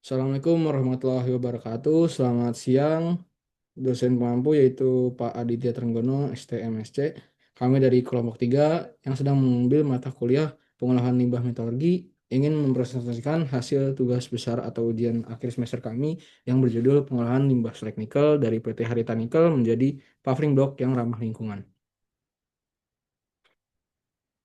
Assalamualaikum warahmatullahi wabarakatuh. Selamat siang, dosen pengampu yaitu Pak Aditya Trenggono, STMSC. Kami dari kelompok 3 yang sedang mengambil mata kuliah pengolahan limbah metalurgi ingin mempresentasikan hasil tugas besar atau ujian akhir semester kami yang berjudul pengolahan limbah slag nikel dari PT Harita Nikel menjadi paving block yang ramah lingkungan.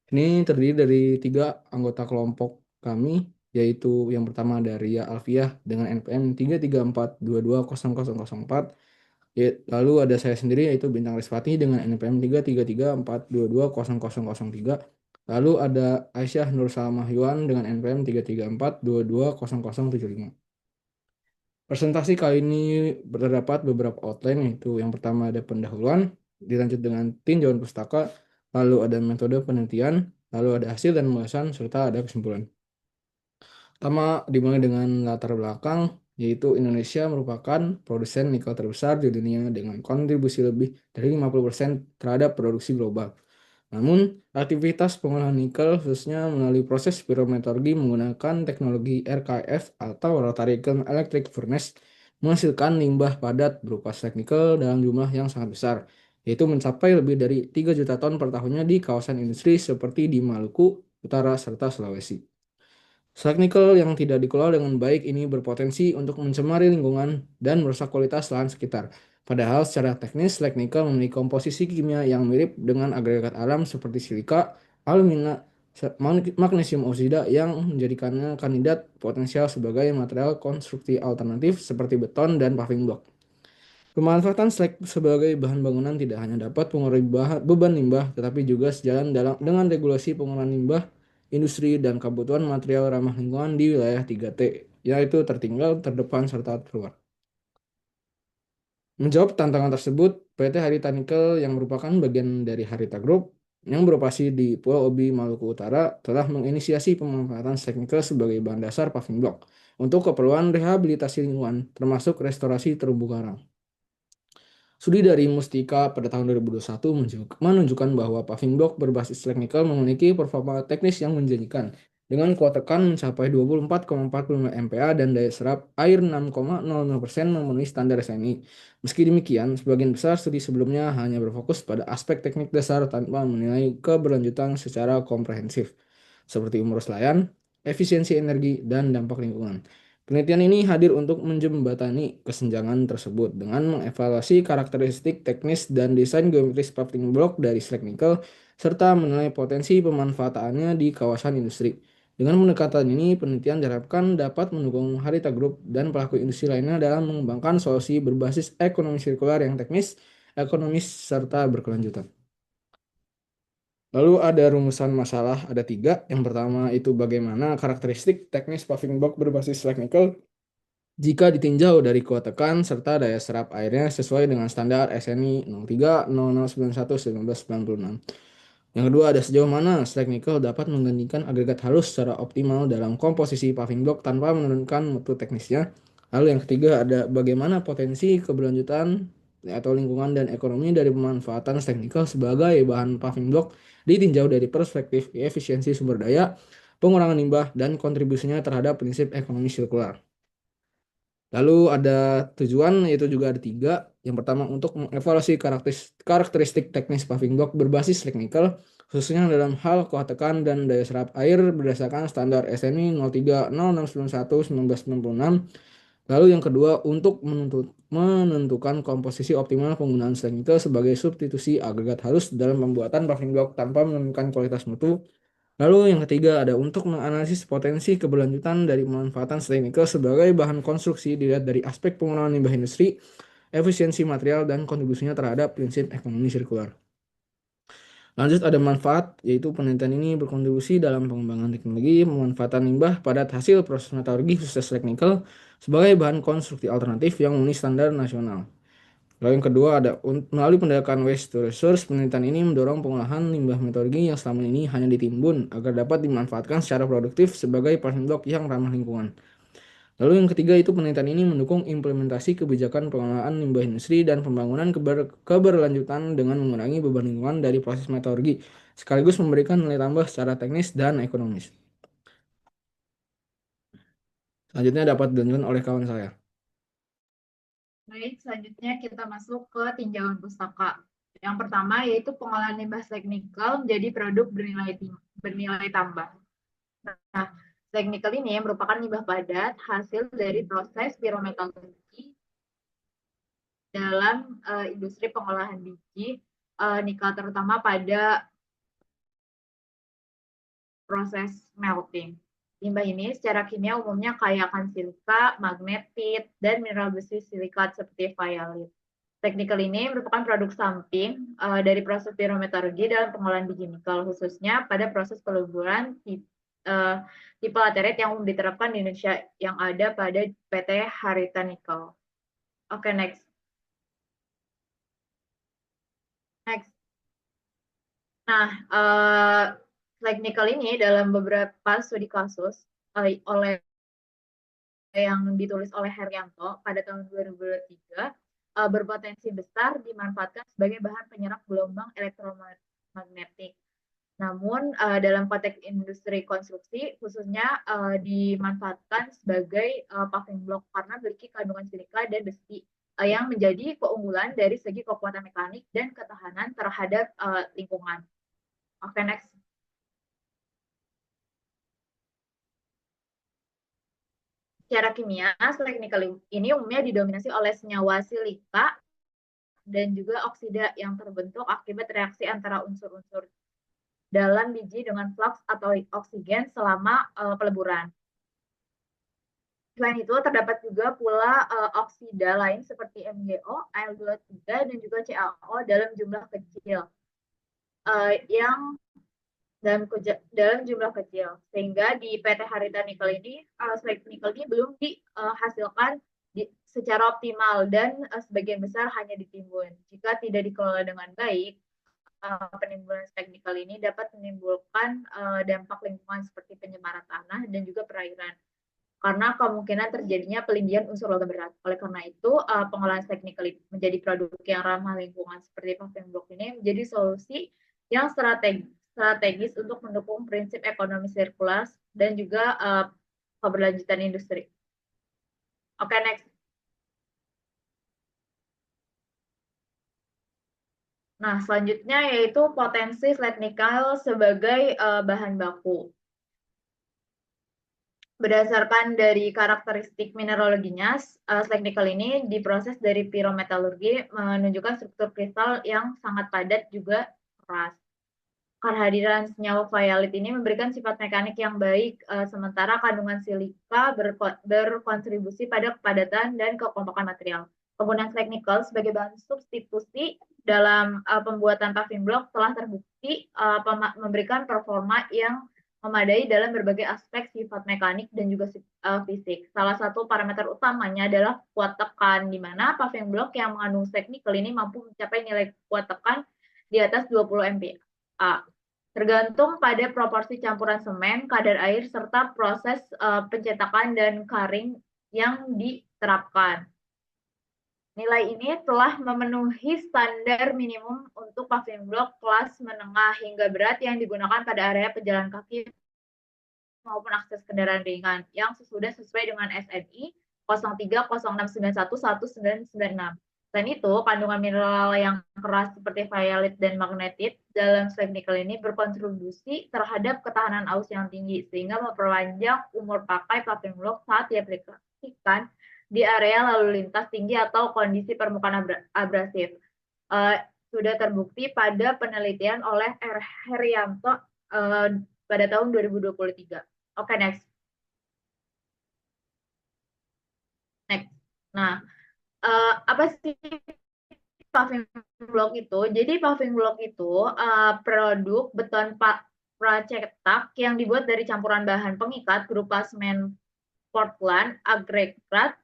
Ini terdiri dari 3 anggota kelompok kami, yaitu yang pertama dari Ya Alfiah dengan NPM 334220004. Lalu ada saya sendiri yaitu Bintang Lespati dengan NPM 33342220003. Lalu ada Aisyah Nur Salamah Yuan dengan NPM 334220075. Presentasi kali ini terdapat beberapa outline, yaitu yang pertama ada pendahuluan, dilanjut dengan tinjauan pustaka, lalu ada metode penelitian, lalu ada hasil dan ulasan, serta ada kesimpulan. Pertama dimulai dengan latar belakang, yaitu Indonesia merupakan produsen nikel terbesar di dunia dengan kontribusi lebih dari 50% terhadap produksi global. Namun, aktivitas pengolahan nikel khususnya melalui proses pirometalurgi menggunakan teknologi RKF atau Rotary Kiln Electric Furnace menghasilkan limbah padat berupa slag nikel dalam jumlah yang sangat besar, yaitu mencapai lebih dari 3 juta ton per tahunnya di kawasan industri seperti di Maluku Utara serta Sulawesi. Slag nikel yang tidak dikelola dengan baik ini berpotensi untuk mencemari lingkungan dan merusak kualitas lahan sekitar. Padahal secara teknis slag nikel memiliki komposisi kimia yang mirip dengan agregat alam seperti silika, alumina, magnesium oksida yang menjadikannya kandidat potensial sebagai material konstruksi alternatif seperti beton dan paving block. Pemanfaatan slag sebagai bahan bangunan tidak hanya dapat mengurangi beban limbah, tetapi juga sejalan dengan regulasi pengolahan limbah industri dan kebutuhan material ramah lingkungan di wilayah 3T, yaitu tertinggal, terdepan, serta terluar. Menjawab tantangan tersebut, PT Harita Nikel yang merupakan bagian dari Harita Group yang beroperasi di Pulau Obi, Maluku Utara telah menginisiasi pemanfaatan slag nikel sebagai bahan dasar paving block untuk keperluan rehabilitasi lingkungan, termasuk restorasi terumbu karang. Studi dari Mustika pada tahun 2021 menunjukkan bahwa paving block berbasis teknikal memiliki performa teknis yang menjanjikan dengan kuat tekan mencapai 24,45 MPa dan daya serap air 6,00% memenuhi standar SNI. Meski demikian, sebagian besar studi sebelumnya hanya berfokus pada aspek teknik dasar tanpa menilai keberlanjutan secara komprehensif, seperti umur selayan, efisiensi energi, dan dampak lingkungan. Penelitian ini hadir untuk menjembatani kesenjangan tersebut dengan mengevaluasi karakteristik teknis dan desain geometris paving block dari slag nikel serta menilai potensi pemanfaatannya di kawasan industri. Dengan pendekatan ini, penelitian diharapkan dapat mendukung Harita Group dan pelaku industri lainnya dalam mengembangkan solusi berbasis ekonomi sirkular yang teknis, ekonomis, serta berkelanjutan. Lalu ada rumusan masalah, ada 3. Yang pertama itu bagaimana karakteristik teknis paving block berbasis slag nikel jika ditinjau dari kuat tekan serta daya serap airnya sesuai dengan standar SNI 0300911996. Yang kedua, ada sejauh mana slag nikel dapat menggantikan agregat halus secara optimal dalam komposisi paving block tanpa menurunkan mutu teknisnya. Lalu yang ketiga, ada bagaimana potensi keberlanjutan atau lingkungan dan ekonomi dari pemanfaatan slag nikel sebagai bahan paving block ditinjau dari perspektif efisiensi sumber daya, pengurangan limbah, dan kontribusinya terhadap prinsip ekonomi sirkular. Lalu ada tujuan, yaitu juga ada 3. Yang pertama untuk mengevaluasi karakteristik teknis paving block berbasis teknikal, khususnya dalam hal kuat tekan dan daya serap air berdasarkan standar SNI 0300911996. Lalu yang kedua untuk menentukan komposisi optimal penggunaan teknikal sebagai substitusi agregat halus dalam pembuatan paving block tanpa menurunkan kualitas mutu. Lalu yang ketiga ada untuk menganalisis potensi keberlanjutan dari pemanfaatan teknikal sebagai bahan konstruksi dilihat dari aspek pengelolaan limbah industri, efisiensi material, dan kontribusinya terhadap prinsip ekonomi sirkular. Lanjut ada manfaat, yaitu penelitian ini berkontribusi dalam pengembangan teknologi pemanfaatan limbah pada hasil proses metalurgi khusus teknikal sebagai bahan konstruksi alternatif yang memenuhi standar nasional. Lalu yang kedua ada melalui pendekatan waste to resource, penelitian ini mendorong pengolahan limbah metalurgi yang selama ini hanya ditimbun agar dapat dimanfaatkan secara produktif sebagai paving block yang ramah lingkungan. Lalu yang ketiga itu penelitian ini mendukung implementasi kebijakan pengelolaan limbah industri dan pembangunan keberlanjutan dengan mengurangi beban lingkungan dari proses metalurgi, sekaligus memberikan nilai tambah secara teknis dan ekonomis. Selanjutnya dapat dilanjutkan oleh kawan saya. Baik, selanjutnya kita masuk ke tinjauan pustaka. Yang pertama yaitu pengolahan limbah slag nikel menjadi produk bernilai tambah. Nah, slag nikel ini merupakan limbah padat hasil dari proses pirometalurgi dalam industri pengolahan biji nikel, terutama pada proses melting. Limbah ini secara kimia umumnya kaya akan silika, magnetit, dan mineral besi silikat seperti vialit. Teknikal ini merupakan produk samping dari proses pirometalurgi dalam pengolahan biji nikel, khususnya pada proses peluburan tipe laterit yang diterapkan di Indonesia yang ada pada PT Harita Nikel. Oke, next. Next. Nah, nikel ini dalam beberapa studi kasus oleh yang ditulis oleh Herianto pada tahun 2023 berpotensi besar dimanfaatkan sebagai bahan penyerap gelombang elektromagnetik. Namun dalam konteks industri konstruksi khususnya dimanfaatkan sebagai paving block karena memiliki kandungan silika dan besi yang menjadi keunggulan dari segi kekuatan mekanik dan ketahanan terhadap lingkungan. Oke, next. Secara kimia, slag nikel ini umumnya didominasi oleh senyawa silika dan juga oksida yang terbentuk akibat reaksi antara unsur-unsur dalam biji dengan flux atau oksigen selama peleburan. Selain itu, terdapat juga pula oksida lain seperti MgO, Al23, dan juga CaO dalam jumlah kecil. Yang dalam jumlah kecil. Sehingga di PT Harita Nikel ini, slag nikel ini belum dihasilkan secara optimal dan sebagian besar hanya ditimbun. Jika tidak dikelola dengan baik, penimbunan slag nikel ini dapat menimbulkan dampak lingkungan seperti pencemaran tanah dan juga perairan. Karena kemungkinan terjadinya pelindian unsur logam berat. Oleh karena itu, pengolahan slag nikel menjadi produk yang ramah lingkungan seperti paving block ini menjadi solusi yang strategis untuk mendukung prinsip ekonomi sirkular dan juga keberlanjutan industri. Oke, next. Nah, selanjutnya yaitu potensi slag nikel sebagai bahan baku. Berdasarkan dari karakteristik mineraloginya, slag nikel ini diproses dari pirometalurgi menunjukkan struktur kristal yang sangat padat juga keras. Kehadiran senyawa violet ini memberikan sifat mekanik yang baik, sementara kandungan silika berkontribusi pada kepadatan dan kekompakan material. Penggunaan slag nikel sebagai bahan substitusi dalam pembuatan paving block telah terbukti memberikan performa yang memadai dalam berbagai aspek sifat mekanik dan juga fisik. Salah satu parameter utamanya adalah kuat tekan, di mana paving block yang mengandung slag nikel ini mampu mencapai nilai kuat tekan di atas 20 MPa. Tergantung pada proporsi campuran semen, kadar air, serta proses pencetakan dan karing yang diterapkan. Nilai ini telah memenuhi standar minimum untuk paving block kelas menengah hingga berat yang digunakan pada area pejalan kaki maupun akses kendaraan ringan yang sesuai dengan SNI 0306911996. Selain itu, kandungan mineral yang keras seperti violet dan magnetit dalam slag nikel ini berkontribusi terhadap ketahanan aus yang tinggi, sehingga memperpanjang umur pakai paving block saat diaplikasikan di area lalu lintas tinggi atau kondisi permukaan abrasif. Sudah terbukti pada penelitian oleh Herianto pada tahun 2023. Oke, next. Next. Nah, apa sih paving block itu? Jadi paving block itu produk beton pracetak yang dibuat dari campuran bahan pengikat berupa semen Portland, agregat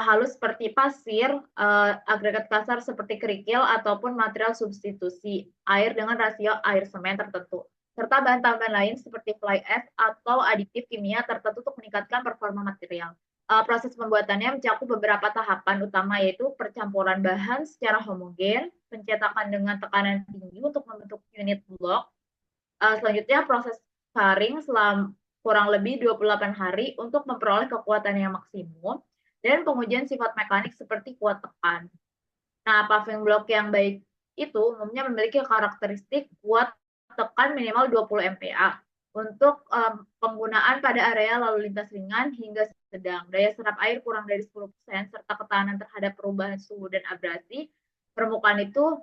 halus seperti pasir, agregat kasar seperti kerikil, ataupun material substitusi air dengan rasio air semen tertentu. Serta bahan tambahan lain seperti fly ash atau aditif kimia tertentu untuk meningkatkan performa material. Proses pembuatannya mencakup beberapa tahapan utama yaitu percampuran bahan secara homogen, pencetakan dengan tekanan tinggi untuk membentuk unit blok, selanjutnya proses saring selama kurang lebih 28 hari untuk memperoleh kekuatan yang maksimum dan pengujian sifat mekanik seperti kuat tekan. Nah, paving block yang baik itu umumnya memiliki karakteristik kuat tekan minimal 20 MPa untuk penggunaan pada area lalu lintas ringan hingga sedang. Daya serap air kurang dari 10% serta ketahanan terhadap perubahan suhu dan abrasi permukaan itu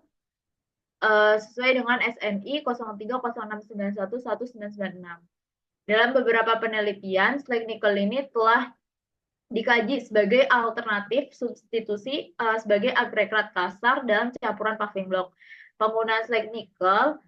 sesuai dengan SNI 0306911996. Dalam beberapa penelitian, slag nikel ini telah dikaji sebagai alternatif substitusi sebagai agregat kasar dalam campuran paving block. Penggunaan slag nikel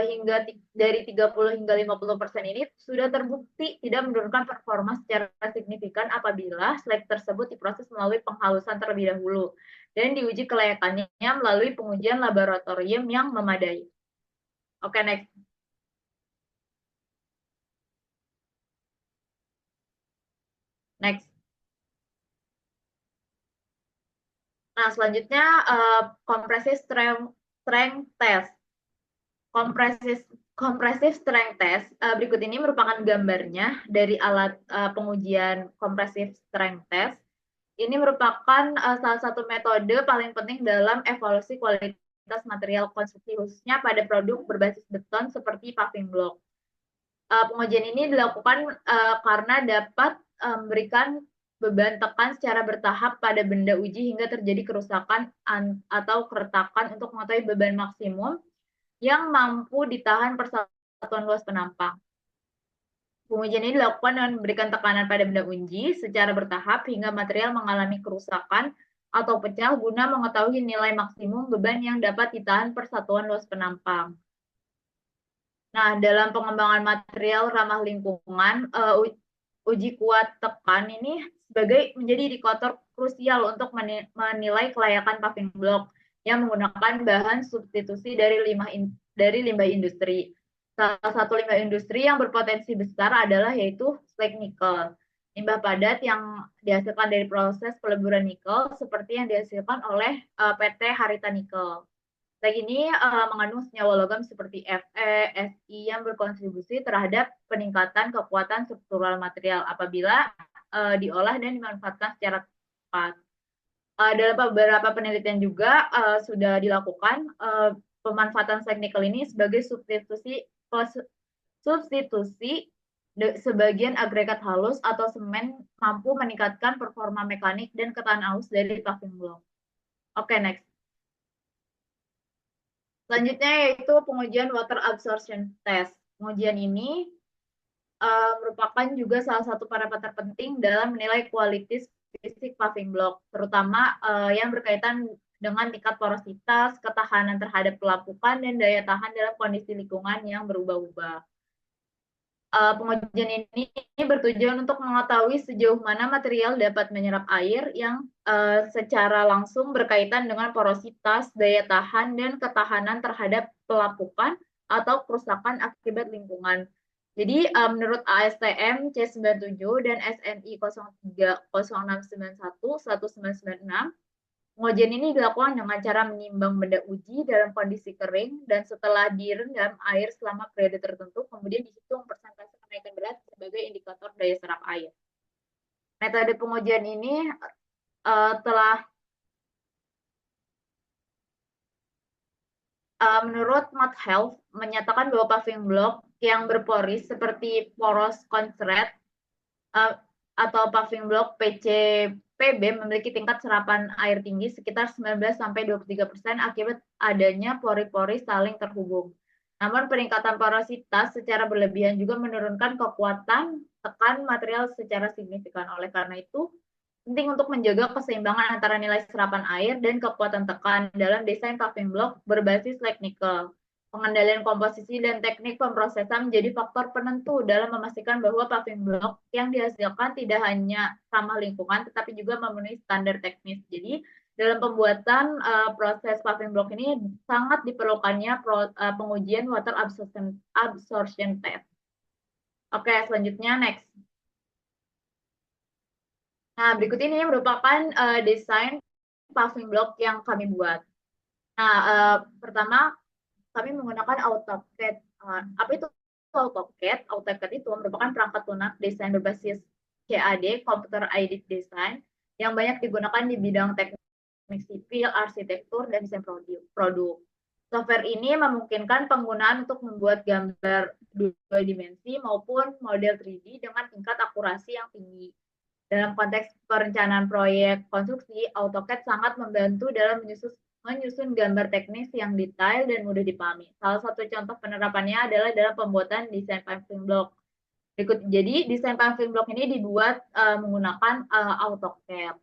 hingga dari 30 hingga 50% ini sudah terbukti tidak menurunkan performa secara signifikan apabila slag tersebut diproses melalui penghalusan terlebih dahulu dan diuji kelayakannya melalui pengujian laboratorium yang memadai. Oke, next. Next. Nah, selanjutnya compressive strength test. Compressive strength test berikut ini merupakan gambarnya dari alat pengujian compressive strength test. Ini merupakan salah satu metode paling penting dalam evaluasi kualitas material konstruksi khususnya pada produk berbasis beton seperti paving block. Pengujian ini dilakukan karena dapat memberikan beban tekan secara bertahap pada benda uji hingga terjadi kerusakan atau keretakan untuk mengetahui beban maksimum yang mampu ditahan persatuan luas penampang. Pengujian ini dilakukan dengan memberikan tekanan pada benda uji secara bertahap hingga material mengalami kerusakan atau pecah guna mengetahui nilai maksimum beban yang dapat ditahan persatuan luas penampang. Nah, dalam pengembangan material ramah lingkungan, uji kuat tekan ini menjadi indikator krusial untuk menilai kelayakan paving block yang menggunakan bahan substitusi dari limbah industri. Salah satu limbah industri yang berpotensi besar adalah yaitu slag nikel. Limbah padat yang dihasilkan dari proses peleburan nikel seperti yang dihasilkan oleh PT Harita Nikel. Slag ini mengandung senyawa logam seperti Fe, Si yang berkontribusi terhadap peningkatan kekuatan struktural material apabila diolah dan dimanfaatkan secara tepat. Dalam beberapa penelitian juga sudah dilakukan pemanfaatan slag nikel ini sebagai substitusi sebagian agregat halus atau semen mampu meningkatkan performa mekanik dan ketahanan arus dari paving block. Oke, next. Selanjutnya yaitu pengujian water absorption test. Pengujian ini merupakan juga salah satu parameter penting dalam menilai kualitas fisik paving block, terutama yang berkaitan dengan tingkat porositas, ketahanan terhadap pelapukan, dan daya tahan dalam kondisi lingkungan yang berubah-ubah. Pengujian ini bertujuan untuk mengetahui sejauh mana material dapat menyerap air yang secara langsung berkaitan dengan porositas, daya tahan, dan ketahanan terhadap pelapukan atau kerusakan akibat lingkungan. Jadi menurut ASTM C97 dan SNI 0306911996, pengujian ini dilakukan dengan cara menimbang benda uji dalam kondisi kering dan setelah direndam air selama periode tertentu, kemudian dihitung persentase kenaikan berat sebagai indikator daya serap air. Metode pengujian ini telah menurut Matt Health menyatakan bahwa paving block yang berporis seperti poros concrete atau paving block PCPB memiliki tingkat serapan air tinggi sekitar 19-23% akibat adanya pori-pori saling terhubung. Namun peningkatan porositas secara berlebihan juga menurunkan kekuatan tekan material secara signifikan. Oleh karena itu, penting untuk menjaga keseimbangan antara nilai serapan air dan kekuatan tekan dalam desain paving block berbasis slag nikel. Pengendalian komposisi dan teknik pemrosesan menjadi faktor penentu dalam memastikan bahwa paving block yang dihasilkan tidak hanya ramah lingkungan, tetapi juga memenuhi standar teknis. Jadi, dalam pembuatan proses paving block ini sangat diperlukannya pengujian water absorption test. Oke, selanjutnya next. Nah, berikut ini merupakan desain paving block yang kami buat. Nah, pertama kami menggunakan AutoCAD. Apa itu AutoCAD. AutoCAD itu merupakan perangkat lunak desain berbasis CAD (Computer Aided Design) yang banyak digunakan di bidang teknik sipil, arsitektur, dan desain produk. Software ini memungkinkan penggunaan untuk membuat gambar dua dimensi maupun model 3D dengan tingkat akurasi yang tinggi. Dalam konteks perencanaan proyek konstruksi, AutoCAD sangat membantu dalam menyusun gambar teknis yang detail dan mudah dipahami. Salah satu contoh penerapannya adalah dalam pembuatan desain paving block. Jadi desain paving block ini dibuat menggunakan AutoCAD.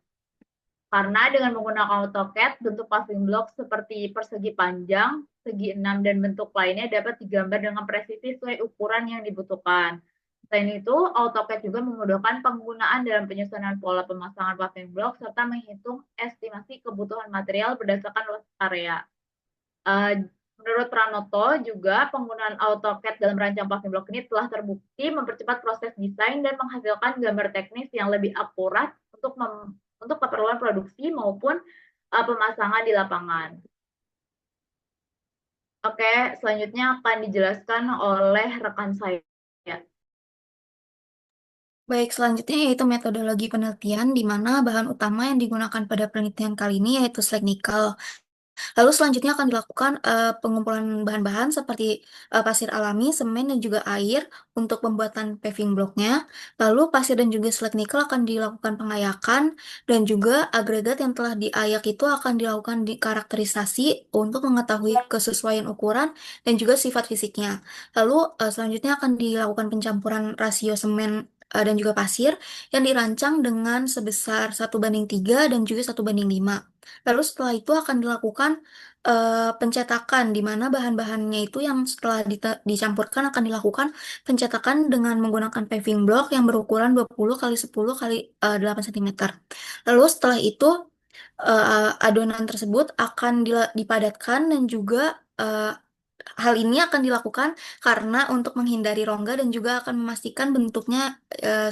Karena dengan menggunakan AutoCAD, bentuk paving block seperti persegi panjang, segi 6, dan bentuk lainnya dapat digambar dengan presisi sesuai ukuran yang dibutuhkan. Selain itu, AutoCAD juga memudahkan penggunaan dalam penyusunan pola pemasangan paving block serta menghitung estimasi kebutuhan material berdasarkan luas area. Menurut Pranoto juga penggunaan AutoCAD dalam merancang paving block ini telah terbukti mempercepat proses desain dan menghasilkan gambar teknis yang lebih akurat untuk keperluan produksi maupun pemasangan di lapangan. Oke, selanjutnya akan dijelaskan oleh rekan saya. Baik, selanjutnya yaitu metodologi penelitian di mana bahan utama yang digunakan pada penelitian kali ini yaitu slag nikel. Lalu selanjutnya akan dilakukan pengumpulan bahan-bahan seperti pasir alami, semen, dan juga air untuk pembuatan paving blocknya. Lalu pasir dan juga slag nikel akan dilakukan pengayakan dan juga agregat yang telah diayak itu akan dilakukan dikarakterisasi untuk mengetahui kesesuaian ukuran dan juga sifat fisiknya. Lalu selanjutnya akan dilakukan pencampuran rasio semen dan juga pasir yang dirancang dengan sebesar 1:3 dan juga 1:5. Lalu setelah itu akan dilakukan pencetakan di mana bahan-bahannya itu yang setelah dicampurkan akan dilakukan pencetakan dengan menggunakan paving block yang berukuran 20 kali 10 kali 8 cm. Lalu setelah itu adonan tersebut akan dipadatkan dan juga hal ini akan dilakukan karena untuk menghindari rongga dan juga akan memastikan bentuknya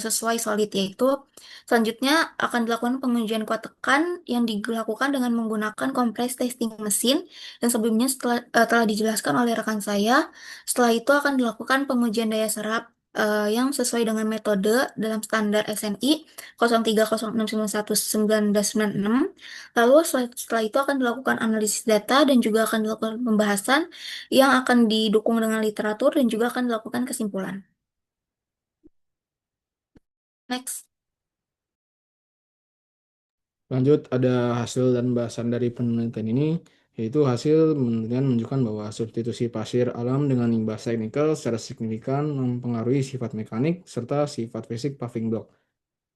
sesuai solid, yaitu selanjutnya akan dilakukan pengujian kuat tekan yang dilakukan dengan menggunakan compress testing mesin dan sebelumnya telah dijelaskan oleh rekan saya. Setelah itu akan dilakukan pengujian daya serap yang sesuai dengan metode dalam standar SNI 0306911996. Lalu setelah itu akan dilakukan analisis data dan juga akan dilakukan pembahasan yang akan didukung dengan literatur dan juga akan dilakukan kesimpulan. Next. Lanjut, ada hasil dan bahasan dari penelitian ini, yaitu hasil penelitian menunjukkan bahwa substitusi pasir alam dengan limbah slag nikel secara signifikan mempengaruhi sifat mekanik serta sifat fisik paving block.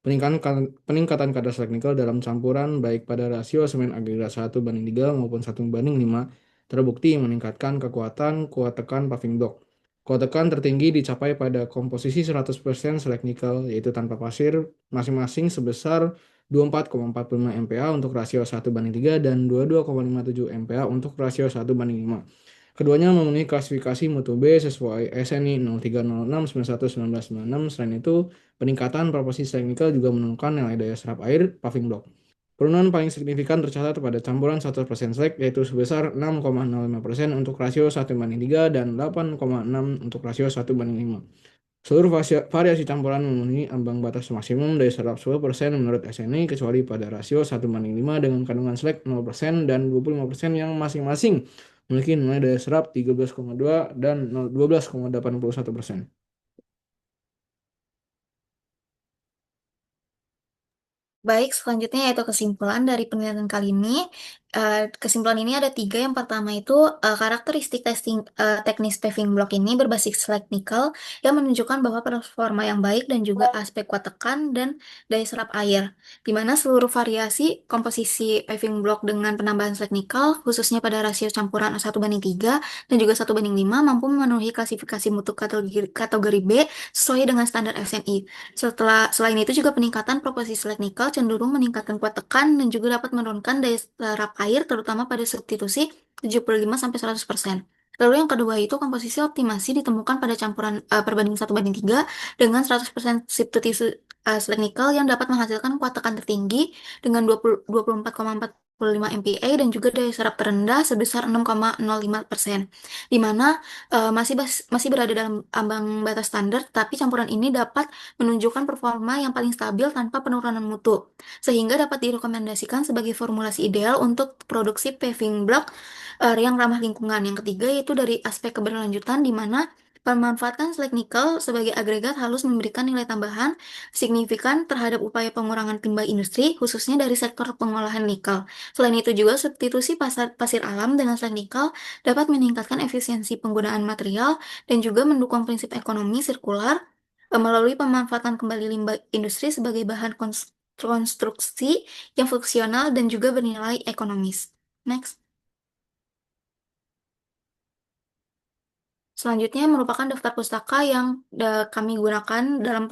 Peningkatan kadar slag nikel dalam campuran baik pada rasio semen agregat 1:3 maupun 1:5 terbukti meningkatkan kekuatan kuat tekan paving block. Kuat tekan tertinggi dicapai pada komposisi 100% slag nikel, yaitu tanpa pasir, masing-masing sebesar 24,45 MPa untuk rasio 1:3 dan 22,57 MPa untuk rasio 1:5. Keduanya memenuhi klasifikasi mutu B sesuai SNI 0306911996. Selain itu, peningkatan proporsi slag nikel juga menurunkan nilai daya serap air paving block. Penurunan paling signifikan tercatat pada campuran 100% slag, yaitu sebesar 6,05% untuk rasio 1:3 dan 8,6 untuk rasio 1:5. Seluruh variasi campuran memenuhi ambang batas maksimum daya serap 10% menurut SNI kecuali pada rasio 1:5 dengan kandungan slag 0% dan 25% yang masing-masing memiliki nilai daya serap 13,2 dan 12,81%. Baik, selanjutnya yaitu kesimpulan dari penelitian kali ini. Kesimpulan ini ada tiga. Yang pertama itu karakteristik teknis paving block ini berbasis slag nikel yang menunjukkan bahwa performa yang baik dan juga aspek kuat tekan dan daya serap air. Di mana seluruh variasi komposisi paving block dengan penambahan slag nikel, khususnya pada rasio campuran 1:3 dan juga 1:5 mampu memenuhi klasifikasi mutu kategori B sesuai dengan standar SNI. Selain itu juga peningkatan proporsi slag nikel cenderung meningkatkan kuat tekan dan juga dapat menurunkan daya serap air terutama pada substitusi 75-100%. Lalu yang kedua itu komposisi optimasi ditemukan pada campuran perbanding 1:3 dengan 100% substitusi slag nikel yang dapat menghasilkan kuat tekan tertinggi dengan 24,4 MPa dan juga daya serap terendah sebesar 6,05%, di mana masih berada dalam ambang batas standar, tapi campuran ini dapat menunjukkan performa yang paling stabil tanpa penurunan mutu, sehingga dapat direkomendasikan sebagai formulasi ideal untuk produksi paving block yang ramah lingkungan. Yang ketiga yaitu dari aspek keberlanjutan, di mana pemanfaatan slag nikel sebagai agregat halus memberikan nilai tambahan signifikan terhadap upaya pengurangan limbah industri, khususnya dari sektor pengolahan nikel. Selain itu juga substitusi pasir alam dengan slag nikel dapat meningkatkan efisiensi penggunaan material dan juga mendukung prinsip ekonomi sirkular melalui pemanfaatan kembali limbah industri sebagai bahan konstruksi yang fungsional dan juga bernilai ekonomis. Next. Selanjutnya merupakan daftar pustaka yang kami gunakan dalam